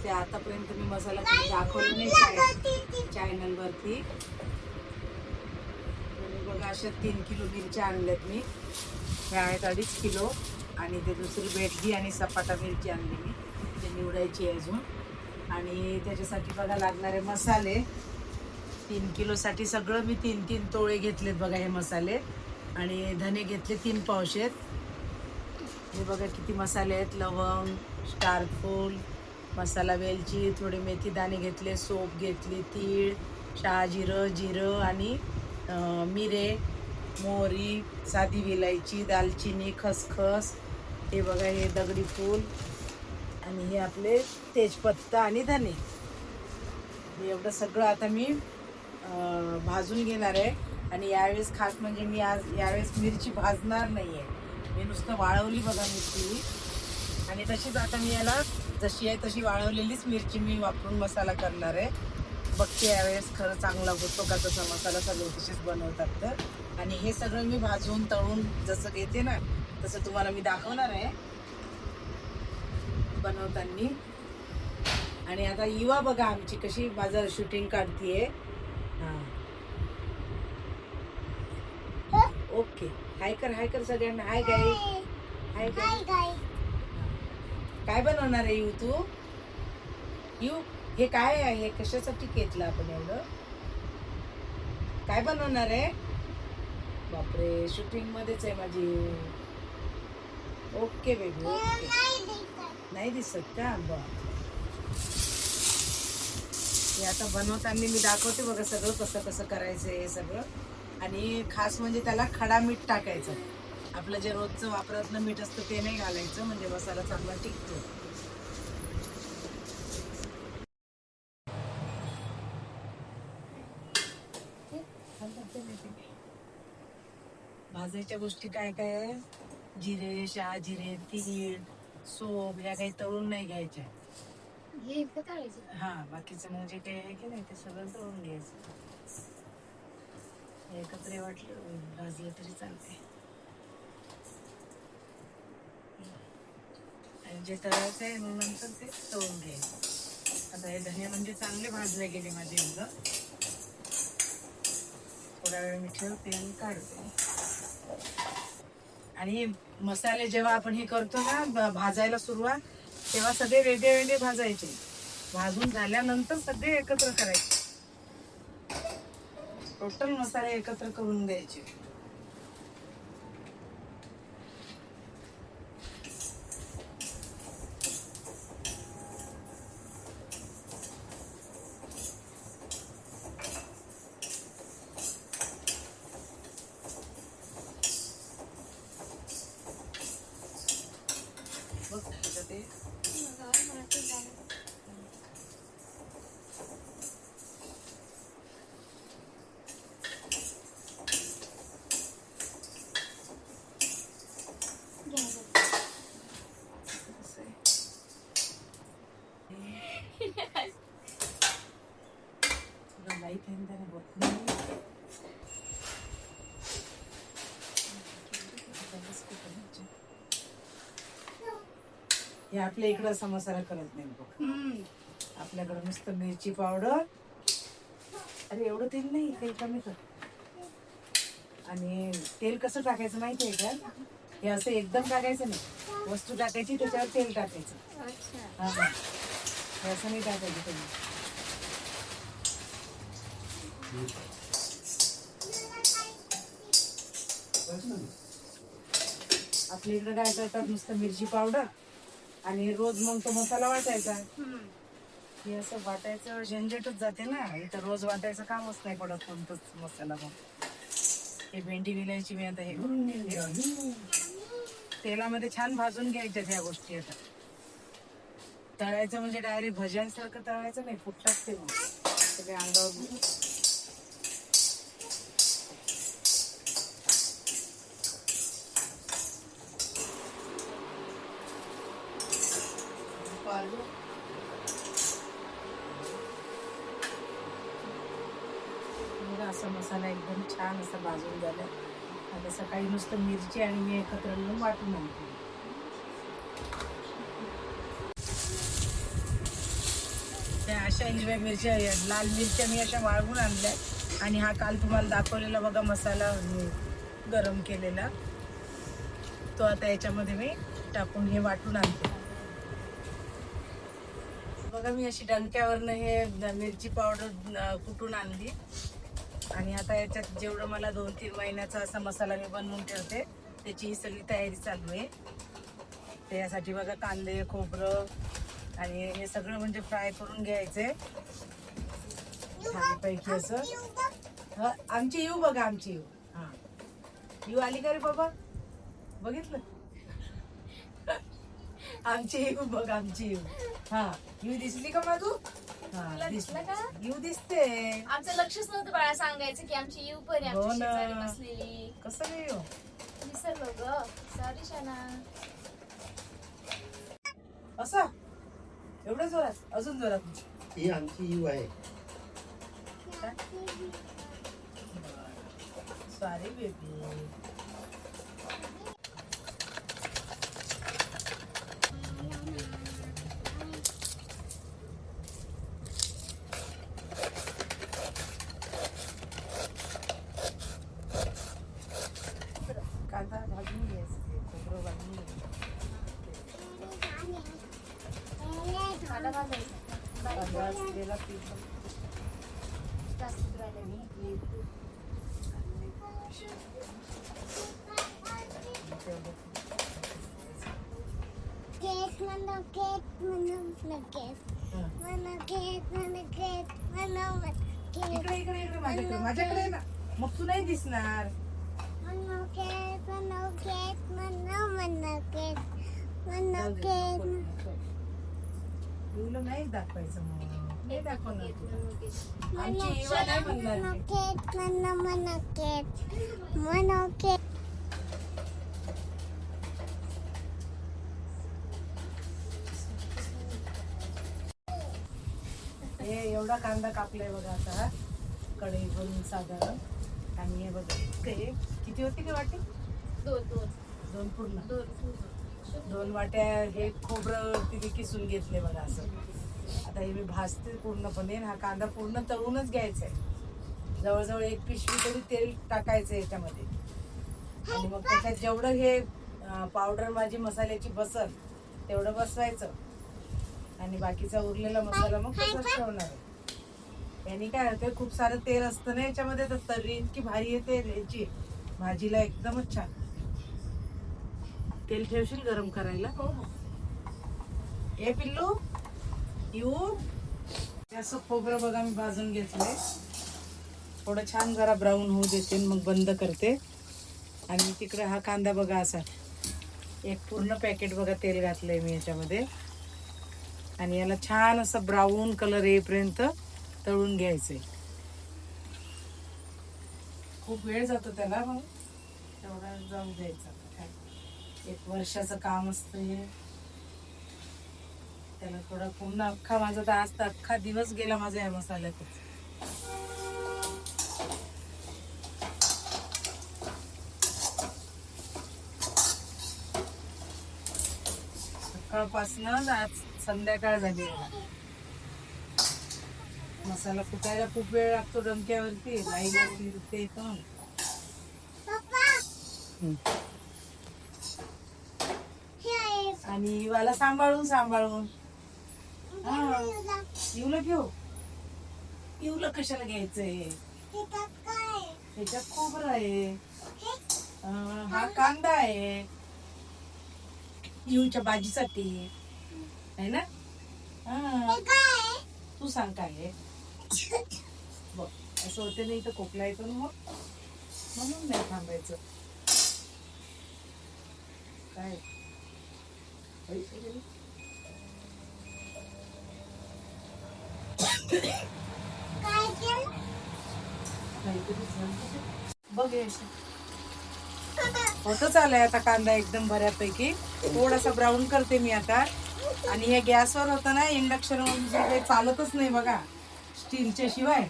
ते आतापर्यंत मी मसाला कधी दाखवला नाही चॅनल वरती. बघा अशा 3 किलो मिरच्या आणल्यात मी. हे आहेत 2.5 किलो आणि ते दुसरी बेटगी आणि सपाटा मिरची आणली मी, ते निवडायची अजून. आणि त्याच्यासाठी बघा लागणारे मसाले 3 किलोसाठी सगळं मी 3-3 तोळे घेतलेत बघा हे मसाले. आणि धने घेतले 3 पावशेर. हे बघा किती मसाले आहेत. लवंग, स्टारफूल, मसाला वेलची, थोडे मेथी दाणे घेतले, सोप घेतली, तीळ, शहाजिरं, जिरं आणि मिरे, मोहरी, साधी विलायची, दालचिनी, खसखस. हे बघा हे दगडी फूल आणि हे आपले तेजपत्ता आणि धने. हे एवढं सगळं आता मी भाजून घेणार आहे. आणि यावेळेस खास म्हणजे मी यावेळेस मिरची भाजणार नाही आहे, मी नुसतं वाळवली बघा मिरची. आणि तशीच आता मी याला जशी आहे तशी वाळवलेलीच मिरची मी वापरून मसाला करणार आहे. बघते यावेळेस खरं चांगला होतो का तसा मसाला, सगळे तसेच बनवतात तर. आणि हे सगळं मी भाजून तळून जसं घेते ना तसं तुम्हाला मी दाखवणार आहे बनवताना. आणि आता युवा बघा आमची कशी माझं शूटिंग काढतीये. ओके, हाय कर सगळ्यांना. हाय गाई, हाय गाई. काय बनवणार आहे यू तू? यू हे काय आहे, कशासाठी घेतलं आपण एवढं? काय बनवणार आहे? बापरे, शूटिंग मध्येच आहे माझी. Okay baby, okay. नाही दिसत का? हे आता बनवताना मी दाखवते बघा सगळं कसं कसं करायचं हे सगळं. आणि खास म्हणजे त्याला खडा मीठ टाकायचं. आपलं जे रोजचं वापरातलं मीठ असतं ते नाही घालायचं, म्हणजे मसाला चांगला टिकतो. भाजायच्या गोष्टी काय काय आहे? जिरे, शहाजिरे, तीळ, सोप ह्या काही तळून नाही घ्यायच्या. हा, बाकीचं म्हणजे काय आहे की नाही ते सगळं तळून घ्यायचं. एकत्र वाटलं भाजलं तरी चालते. आणि जे तळायचं आहे नंतर ते तळून घ्यायचं. आता हे धने म्हणजे चांगले भाजले गेले माझे. एकदा थोडा वेळ मी ठेवते आणि काढते. आणि मसाले जेव्हा आपण हे करतो ना भाजायला सुरुवात, तेव्हा सगळे वेगळे वेगळे भाजायचे. भाजून झाल्यानंतर सगळे एकत्र करायचे. टोटल मसाले एकत्र करून द्यायचे. हे आपल्या इकडं असा मसाला करत नाही बघ. आपल्याकडं नुसतं मिरची पावडर. अरे एवढं तेल नाही, तेल कमी कर. आणि तेल कसं टाकायचं माहिती आहे का? हे असं एकदम टाकायचं नाही, वस्तू टाकायची त्याच्यावर तेल टाकायचं. हा, हे असं नाही टाकायचं तेल. आपल्या इकडे काय करतात नुसतं मिरची पावडर आणि रोज मग तो मसाला वाटायचा. हे असं वाटायचं झंझटच जाते ना. इथं रोज वाटायचं कामच नाही पडत कोणताच मसाला. मग हे भेंडी विलायची मी आता हे तेलामध्ये छान भाजून घ्यायच्यात ह्या गोष्टी. आता तळायचं म्हणजे डायरेक्ट भज्यांसारखं तळायचं नाही, फुटतात ते मग सगळे अंगावर. असा मसाला एकदम छान असा भाजून झाला. आता सकाळी नुसतं मिरची आणि मी एकत्र वाटून आणते. त्या अशा हिरव्या मिरच्या, लाल मिरच्या मी अशा वाळवून आणल्या. आणि हा काल तुम्हाला दाखवलेला बघा मसाला गरम केलेला, तो आता याच्यामध्ये मी टाकून हे वाटून आणते. बघा मी अशी डंक्यावरनं हे मिरची पावडर कुटून आणली. आणि आता याच्यात जेवढं मला 2-3 महिन्याचा असा मसाला मी बनवून ठेवते, त्याची ही सगळी तयारी चालू आहे. त्यासाठी बघा कांदे, खोबरं आणि हे सगळं म्हणजे फ्राय करून घ्यायचंय छानपैकी असं. आमची येऊ बघा, आमची येऊ. हा येऊ आली का रे बाबा, बघितलं? आमची येऊ बघ, आमची येऊ. हा येऊ दिसली का मग तू? तुला दिसलं का? येऊ दिसते. आमचं लक्षच नव्हतं बाळा सांगायचं की आमची येऊ पण आहे, हो आमच्या ना. शेजारी बसलेली. कसं नाही येऊ? विसरलो ग, सॉरी शाना. असा एवढं जोरात, अजून जोरात. ही आमची यू आहे. Sorry baby. कांदा भाजून घ्यायचं, खोबरं भाजून घ्यायचं. मला भाजायचं. बारीक तांदळाचं असलेला पीठ जास्त राहिलं मी. इकडे इकडे इकडे माझ्याकडे, माझ्याकडे आहे ना, मग तू नाही दिसणार. तुला नाही दाखवायचं, मग नाही दाखवणार तुला. आमची इवा नाही म्हणणार मी. हे एवढा कांदा कापलाय बघा आता कढई भरून साधारण. आणि हे बघा ते किती होती का वाटी? दोन पूर्ण. 2 वाट्या हे खोबरं तिथे किसून घेतले बघा असं. आता हे मी भाजते पूर्णपणे. हा कांदा पूर्ण तळूनच घ्यायचा आहे. जवळजवळ 1 पिशवी तरी तेल टाकायचं याच्यामध्ये. आणि मग त्याच्यात जेवढं हे पावडर माझी मसाल्याची बसल तेवढं बसवायचं. आणि बाकीचा उरलेला मसाला मग तसंच ठेवणार आहे. यांनी काय होतं, खूप सारं तेल असतं ना याच्यामध्ये, तर तर्री इतकी भारी येते याची भाजीला, एकदमच छान. तेल ठेवशील गरम करायला? हो हो. हे पिल्लू येऊ. असं खोबरं बघा मी भाजून घेतलंय. थोडं छान जरा ब्राऊन होऊ देते, मग बंद करते. आणि तिकडे हा कांदा बघा असा 1 पूर्ण पॅकेट बघा तेल घातलंय मी याच्यामध्ये. आणि याला छान असं ब्राऊन कलर येईपर्यंत तळून घ्यायचंय. खूप वेळ जातो त्याला, मग तेवढा जाऊ द्यायचा. 1 वर्षाचं काम असतं हे. त्याला थोडा पूर्ण अख्खा माझा तर आज तर अख्खा दिवस गेला माझा या मसाल्यातच. सकाळपासून आज संध्याकाळ झाली. मसाला कुटायला खूप वेळ लागतो डंक्यावरती, लाईला फिरते पण. आणि इवाला सांभाळून सांभाळून. इवला घेऊ. इवला कशाला घ्यायचंय? त्याच्यात खोबरं आहे, हा कांदा आहे इवच्या भाजीसाठी आहे ना. तू सांग काय आहे बघ. असं होते नाही तर खोकला येतो ना, मग म्हणून नाही थांबायचं. काय बघ होतच आलाय आता कांदा एकदम बऱ्यापैकी. थोडासा ब्राऊन करते मी आता. आणि हे गॅसवर होतं ना, इंडक्शन काही चालतच नाही बघा स्टीलच्या शिवाय.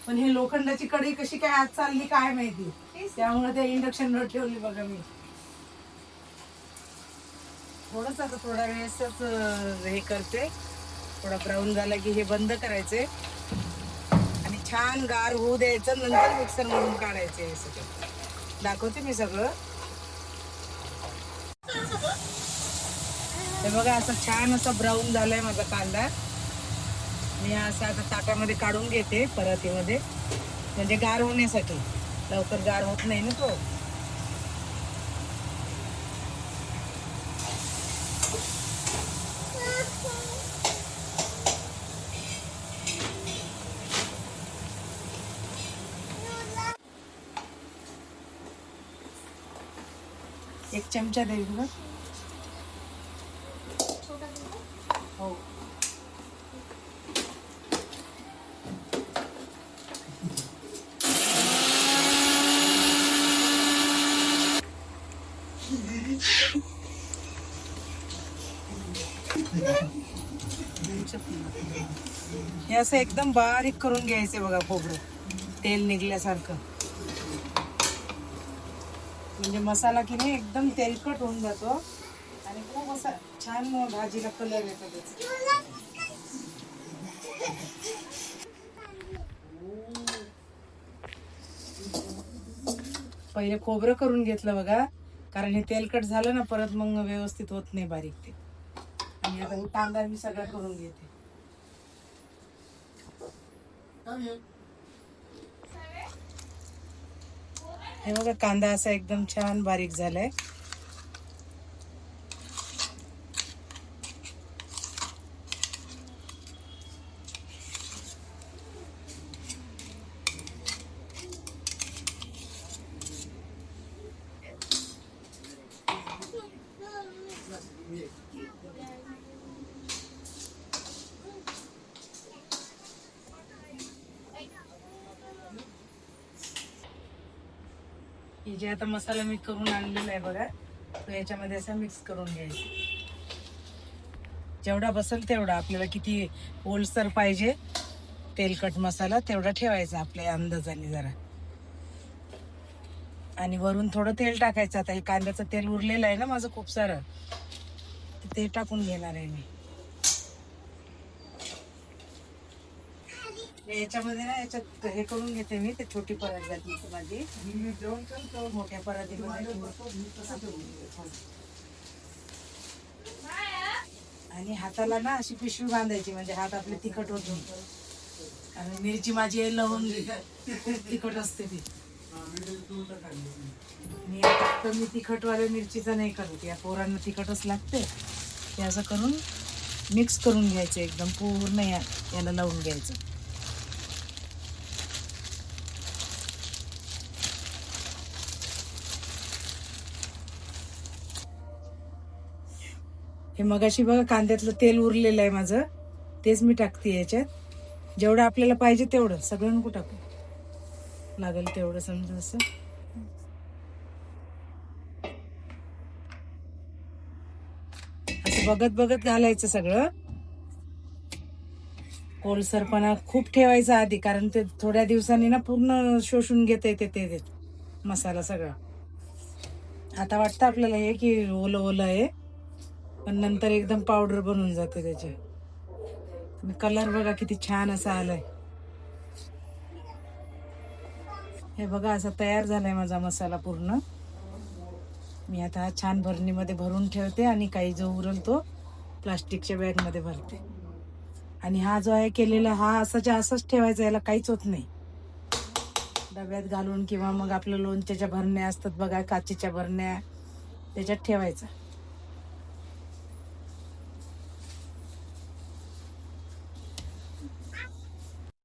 पण हे लोखंडाची कढई कशी काय आज चालली काय माहिती, त्यामुळे त्या इंडक्शनवर ठेवली बघा मी. थोडंसं आता थोड्या वेळेसच हे करते. थोडा ब्राऊन झाला की हे बंद करायचे आणि छान गार होऊ द्यायचं, नंतर मिक्सर मधून काढायचे. हे सगळं दाखवते मी सगळं. हे बघा असं छान असा ब्राऊन झालाय माझा कांदा. मी असं आता ताटामध्ये काढून घेते परातीमध्ये, म्हणजे गार होण्यासाठी. लवकर गार होत नाही ना तो. एक चमचा देईल बघ. हो. हे असं एकदम बारीक करून घ्यायचे बघा खोबरं, तेल निघल्यासारखं. म्हणजे मसाला की नाही एकदम तेलकट होऊन जातो आणि खूप असा छान भाजीला कलर येतो त्याचा. पहिले खोबरं करून घेतलं बघा, कारण हे तेलकट झालं ना परत मग व्यवस्थित होत नाही बारीक ते. आणि आता हे कांदा मी सगळं करून घेते. हे बघा कांदा असा एकदम छान बारीक झालाय. हे जे आता मसाला मी करून आणलेला आहे बघा, तो याच्यामध्ये असं मिक्स करून घ्यायचं. जेवढा बसेल तेवढा, आपल्याला किती ओलसर पाहिजे तेलकट मसाला तेवढा ठेवायचा आपल्या अंदाजाने जरा. आणि वरून थोडं तेल टाकायचं. आता हे कांद्याचं तेल उरलेलं आहे ना माझं खूप सारं, ते टाकून घेणार आहे मी. याच्यामध्ये ना याच्यात हे करून घेते मी, ते छोटी परात घातली माझी, मोठ्या परातीमध्ये आणि हाताला ना अशी पिशवी बांधायची, म्हणजे हात आपले तिखट होत नाही. आणि मिरची माझी लवंग खूप तिखट असते ती. मी आता कमी तिखटवाल्या मिरचीचं नाही करत, या पोरांना तिखटच लागते. ते असं करून मिक्स करून घ्यायचं एकदम पूर्ण, याला लावून घ्यायचं. हे मगाशी बघा कांद्यातलं तेल उरलेलं आहे माझं, तेच मी टाकते याच्यात. जेवढं आपल्याला पाहिजे तेवढं, सगळं नको टाकू, लागेल तेवढं समजा. असं असं बघत बघत घालायचं सगळं. ओलसरपणा खूप ठेवायचा आधी, कारण ते थोड्या दिवसांनी ना पूर्ण शोषून घेता येते ते मसाला सगळा. आता वाटतं आपल्याला हे की ओलं ओलं आहे, पण नंतर एकदम पावडर बनून जाते त्याचे. कलर बघा किती छान असा आलाय. हे बघा असा तयार झालाय माझा मसाला पूर्ण. मी आता हा छान भरणीमध्ये भरून ठेवते आणि काही जो उरल तो प्लास्टिकच्या बॅगमध्ये भरते. आणि हा जो आहे केलेला हा असाच्या असंच ठेवायचा, याला काहीच होत नाही. डब्यात घालून किंवा मग आपलं लोणच्याच्या भरण्या असतात बघा, काचेच्या भरण्या, त्याच्यात ठेवायचा.